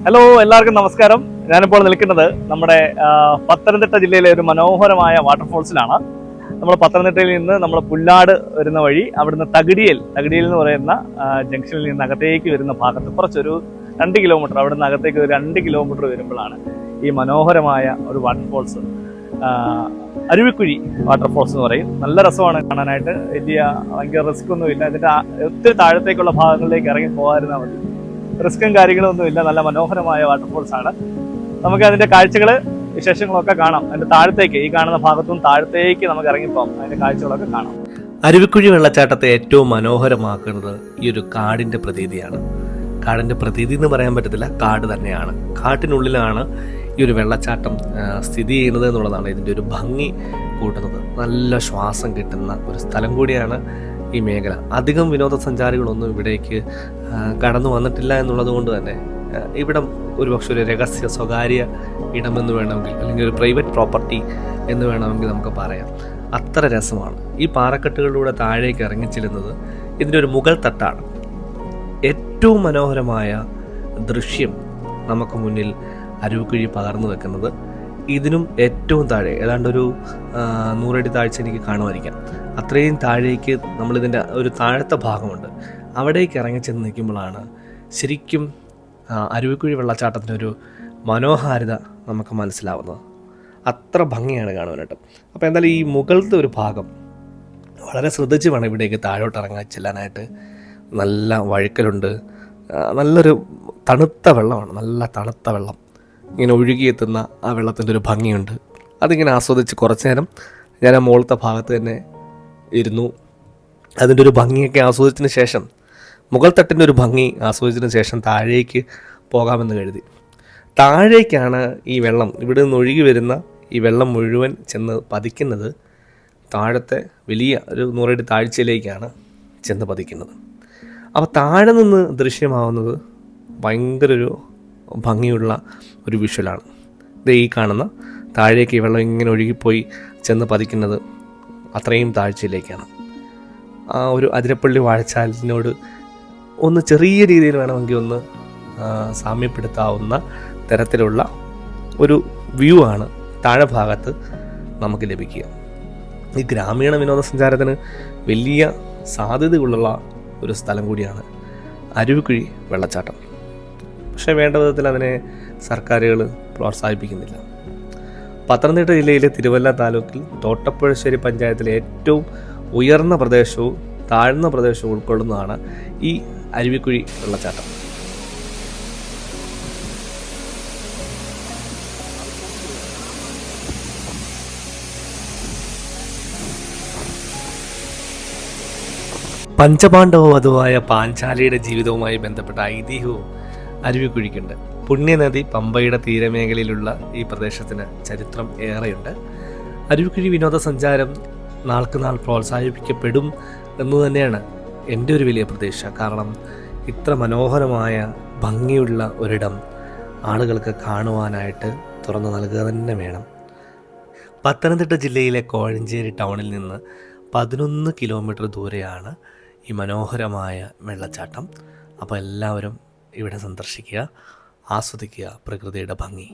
Hello, എല്ലാവർക്കും നമസ്കാരം. ഞാനിപ്പോൾ നിൽക്കുന്നത് നമ്മുടെ പത്തനംതിട്ട ജില്ലയിലെ ഒരു മനോഹരമായ വാട്ടർഫോൾസിലാണ്. നമ്മൾ പത്തനംതിട്ടയിൽ നിന്ന് നമ്മൾ പുല്ലാട് വരുന്ന വഴി അവിടുന്ന് തകിടിയൽ എന്ന് പറയുന്ന ജംഗ്ഷനിൽ നിന്ന് അകത്തേക്ക് വരുന്ന ഭാഗത്ത് കുറച്ചൊരു 2 കിലോമീറ്റർ, അവിടുന്ന് അകത്തേക്ക് ഒരു 2 കിലോമീറ്റർ വരുമ്പോഴാണ് ഈ മനോഹരമായ ഒരു വാട്ടർഫോൾസ്, അരുവിക്കുഴി വാട്ടർഫോൾസ് എന്ന് പറയും. നല്ല രസമാണ് കാണാനായിട്ട്. ഭയങ്കര റിസ്ക് ഒന്നുമില്ല. ഇതിൻ്റെ ഒത്തിരി താഴത്തേക്കുള്ള ഭാഗങ്ങളിലേക്ക് ഇറങ്ങി പോകാതിരുന്നാൽ മതി. റിസ്ക്കും കാര്യങ്ങളൊന്നുമില്ല. നല്ല മനോഹരമായ വാട്ടർഫോൾസ് ആണ്. നമുക്ക് അതിന്റെ കാഴ്ചകള്, വിശേഷങ്ങളൊക്കെ കാണാം. അതിന്റെ താഴത്തേക്ക്, ഈ കാണുന്ന ഭാഗത്തും താഴത്തേക്ക് നമുക്ക് ഇറങ്ങിപ്പോകാം. അതിന്റെ കാഴ്ചകളൊക്കെ കാണാം. അരുവിക്കുഴി വെള്ളച്ചാട്ടത്തെ ഏറ്റവും മനോഹരമാക്കുന്നത് ഈ ഒരു കാടിന്റെ പ്രതീതിയാണ്. കാടിന്റെ പ്രതീതി എന്ന് പറയാൻ പറ്റത്തില്ല, കാട് തന്നെയാണ്. കാട്ടിനുള്ളിലാണ് ഈ ഒരു വെള്ളച്ചാട്ടം സ്ഥിതി ചെയ്യുന്നത് എന്നുള്ളതാണ് ഇതിന്റെ ഒരു ഭംഗി കൂട്ടുന്നത്. നല്ല ശ്വാസം കിട്ടുന്ന ഒരു സ്ഥലം കൂടിയാണ് ഈ മേഖല. അധികം വിനോദസഞ്ചാരികളൊന്നും ഇവിടേക്ക് കടന്നു വന്നിട്ടില്ല എന്നുള്ളത് കൊണ്ട് തന്നെ ഇവിടം ഒരുപക്ഷെ ഒരു രഹസ്യ സ്വകാര്യ ഇടമെന്ന് വേണമെങ്കിൽ, അല്ലെങ്കിൽ ഒരു പ്രൈവറ്റ് പ്രോപ്പർട്ടി എന്ന് വേണമെങ്കിൽ നമുക്ക് പറയാം. അത്ര രസമാണ്. ഈ പാറക്കെട്ടുകളിലൂടെ താഴേക്ക് ഇറങ്ങിച്ചെല്ലുന്നത് ഇതിൻ്റെ ഒരു മുകൾ തട്ടാണ്. ഏറ്റവും മനോഹരമായ ദൃശ്യം നമുക്ക് മുന്നിൽ അരുവിക്കുഴി പകർന്നു വെക്കുന്നത്. ഇതിനും ഏറ്റവും താഴെ ഏതാണ്ട് ഒരു 100 അടി താഴ്ച എനിക്ക് കാണുമായിരിക്കാം. അത്രയും താഴേക്ക് നമ്മളിതിൻ്റെ ഒരു താഴത്തെ ഭാഗമുണ്ട്. അവിടേക്ക് ഇറങ്ങിച്ചെന്ന് നിൽക്കുമ്പോഴാണ് ശരിക്കും അരുവിക്കുഴി വെള്ളച്ചാട്ടത്തിനൊരു മനോഹാരിത നമുക്ക് മനസ്സിലാവുന്നത്. അത്ര ഭംഗിയാണ് കാണുവാനായിട്ട്. അപ്പോൾ എന്തായാലും ഈ മുകളിലത്തെ ഒരു ഭാഗം വളരെ ശ്രദ്ധിച്ച് വേണം ഇവിടേക്ക് താഴോട്ട് ഇറങ്ങാൻ ചെല്ലാനായിട്ട്. നല്ല വഴുക്കലുണ്ട്, നല്ലൊരു തണുത്ത വെള്ളമാണ്, നല്ല തണുത്ത വെള്ളം ഇങ്ങനെ ഒഴുകിയെത്തുന്ന ആ വെള്ളത്തിൻ്റെ ഒരു ഭംഗിയുണ്ട്. അതിങ്ങനെ ആസ്വദിച്ച് കുറച്ച് നേരം ഞാൻ ആ മുകളിലത്തെ ഭാഗത്ത് തന്നെ ഇരുന്നു. അതിൻ്റെ ഒരു ഭംഗിയൊക്കെ ആസ്വദിച്ചതിന് ശേഷം, മുകൾ തട്ടിൻ്റെ ഒരു ഭംഗി ആസ്വദിച്ചതിന് ശേഷം താഴേക്ക് പോകാമെന്ന് കരുതി. താഴേക്കാണ് ഈ വെള്ളം, ഇവിടെ നിന്ന് ഒഴുകി വരുന്ന ഈ വെള്ളം മുഴുവൻ ചെന്ന് പതിക്കുന്നത് താഴത്തെ വലിയ ഒരു 100 അടി താഴ്ചയിലേക്കാണ് ചെന്ന് പതിക്കുന്നത്. അപ്പോൾ താഴെ നിന്ന് ദൃശ്യമാവുന്നത് ഭയങ്കര ഒരു ഭംഗിയുള്ള ഒരു വിഷ്വലാണ്. ഇത് ഈ കാണുന്ന താഴേക്ക് ഈ വെള്ളം ഇങ്ങനെ ഒഴുകിപ്പോയി ചെന്ന് പതിക്കുന്നത് അത്രയും താഴ്ചയിലേക്കാണ്. ആ ഒരു അതിരപ്പള്ളി വാഴച്ചാലിനോട് ഒന്ന് ചെറിയ രീതിയിൽ വേണമെങ്കിൽ ഒന്ന് സാമ്യപ്പെടുത്താവുന്ന തരത്തിലുള്ള ഒരു വ്യൂ ആണ് താഴെ ഭാഗത്ത് നമുക്ക് ലഭിക്കുക. ഈ ഗ്രാമീണ വിനോദസഞ്ചാരത്തിന് വലിയ സാധ്യതകളുള്ള ഒരു സ്ഥലം കൂടിയാണ് അരുവിക്കുഴി വെള്ളച്ചാട്ടം. പക്ഷേ വേണ്ട വിധത്തിൽ അതിനെ സർക്കാരുകൾ പ്രോത്സാഹിപ്പിക്കുന്നില്ല. പത്തനംതിട്ട ജില്ലയിലെ തിരുവല്ല താലൂക്കിൽ തോട്ടപ്പുഴശ്ശേരി പഞ്ചായത്തിലെ ഏറ്റവും ഉയർന്ന പ്രദേശവും താഴ്ന്ന പ്രദേശവും ഉൾക്കൊള്ളുന്നതാണ് ഈ അരുവിക്കുഴി വെള്ളച്ചാട്ടം. പഞ്ചപാണ്ഡവ വധുവായ പാഞ്ചാലിയുടെ ജീവിതവുമായി ബന്ധപ്പെട്ട ഐതിഹ്യവും അരുവിക്കുഴിക്കുണ്ട്. പുണ്യനദി പമ്പയുടെ തീരമേഖലയിലുള്ള ഈ പ്രദേശത്തിന് ചരിത്രം ഏറെയുണ്ട്. അരുവിക്കുഴി വിനോദസഞ്ചാരം നാൾക്ക് നാൾ പ്രോത്സാഹിപ്പിക്കപ്പെടും എന്ന് തന്നെയാണ് എൻ്റെ ഒരു വലിയ പ്രതീക്ഷ. കാരണം ഇത്ര മനോഹരമായ ഭംഗിയുള്ള ഒരിടം ആളുകൾക്ക് കാണുവാനായിട്ട് തുറന്നു നൽകുക തന്നെ വേണം. പത്തനംതിട്ട ജില്ലയിലെ കോഴഞ്ചേരി ടൗണിൽ നിന്ന് 11 കിലോമീറ്റർ ദൂരെയാണ് ഈ മനോഹരമായ വെള്ളച്ചാട്ടം. അപ്പോൾ എല്ലാവരും ഇവിടെ സന്ദർശിക്കുക, ആസ്വദിക്കുക പ്രകൃതിയുടെ ഭംഗി.